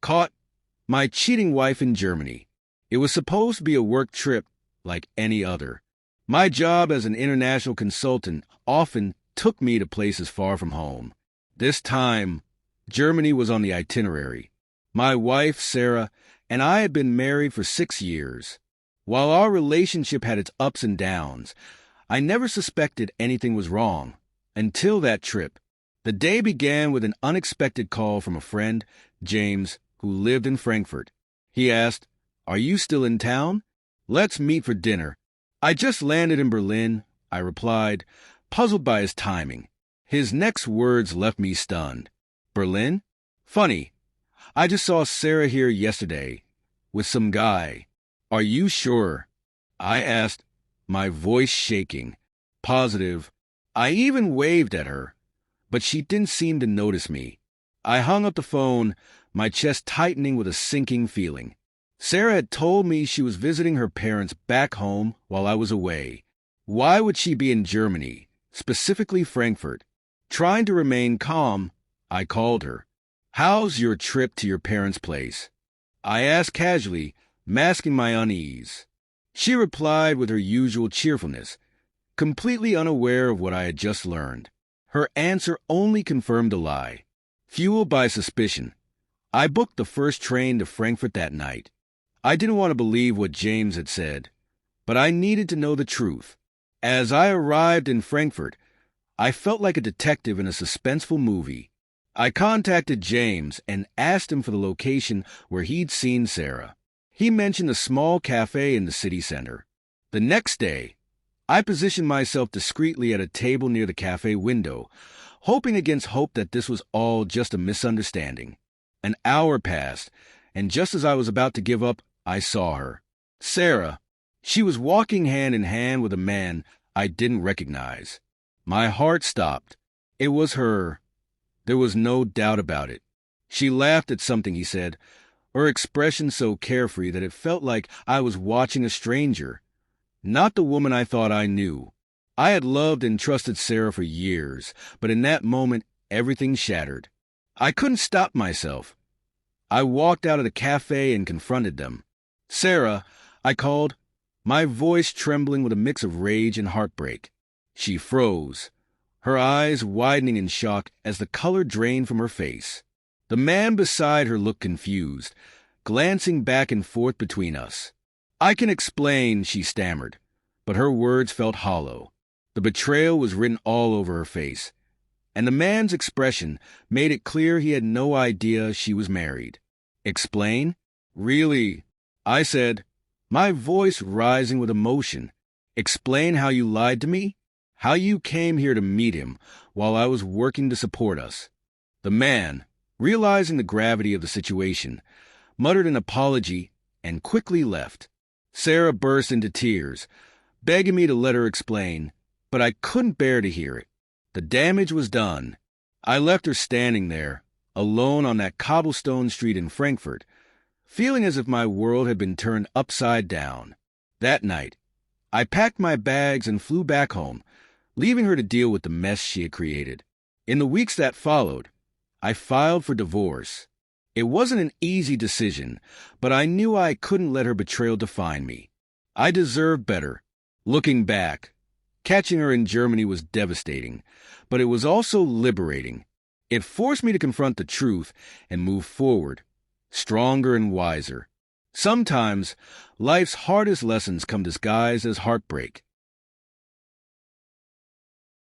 Caught my cheating wife in Germany. It was supposed to be a work trip like any other. My job as an international consultant often took me to places far from home. This time, Germany was on the itinerary. My wife, Sarah, and I had been married for 6 years. While our relationship had its ups and downs, I never suspected anything was wrong until that trip. The day began with an unexpected call from a friend, James, who lived in Frankfurt. He asked, "Are you still in town? Let's meet for dinner." "I just landed in Berlin," I replied, puzzled by his timing. His next words left me stunned. "Berlin? Funny. I just saw Sarah here yesterday with some guy." "Are you sure?" I asked, my voice shaking. "Positive." I even waved at her, but she didn't seem to notice me. I hung up the phone, my chest tightening with a sinking feeling. Sarah had told me she was visiting her parents back home while I was away. Why would she be in Germany, specifically Frankfurt? Trying to remain calm, I called her. "How's your trip to your parents' place?" I asked casually, masking my unease. She replied with her usual cheerfulness, completely unaware of what I had just learned. Her answer only confirmed the lie. Fueled by suspicion, I booked the first train to Frankfurt that night. I didn't want to believe what James had said, but I needed to know the truth. As I arrived in Frankfurt, I felt like a detective in a suspenseful movie. I contacted James and asked him for the location where he'd seen Sarah. He mentioned a small cafe in the city center. The next day, I positioned myself discreetly at a table near the cafe window, hoping against hope that this was all just a misunderstanding. An hour passed, and just as I was about to give up, I saw her. Sarah. She was walking hand in hand with a man I didn't recognize. My heart stopped. It was her. There was no doubt about it. She laughed at something he said, her expression so carefree that it felt like I was watching a stranger, not the woman I thought I knew. I had loved and trusted Sarah for years, but in that moment, everything shattered. I couldn't stop myself. I walked out of the cafe and confronted them. "Sarah," I called, my voice trembling with a mix of rage and heartbreak. She froze, her eyes widening in shock as the color drained from her face. The man beside her looked confused, glancing back and forth between us. "I can explain," she stammered, but her words felt hollow. The betrayal was written all over her face, and the man's expression made it clear he had no idea she was married. "Explain? Really?" I said, my voice rising with emotion. "Explain how you lied to me? How you came here to meet him while I was working to support us?" The man, realizing the gravity of the situation, muttered an apology and quickly left. Sarah burst into tears, begging me to let her explain, but I couldn't bear to hear it. The damage was done. I left her standing there, alone on that cobblestone street in Frankfurt, feeling as if my world had been turned upside down. That night, I packed my bags and flew back home, leaving her to deal with the mess she had created. In the weeks that followed, I filed for divorce. It wasn't an easy decision, but I knew I couldn't let her betrayal define me. I deserved better. Looking back, catching her in Germany was devastating, but it was also liberating. It forced me to confront the truth and move forward, stronger and wiser. Sometimes, life's hardest lessons come disguised as heartbreak.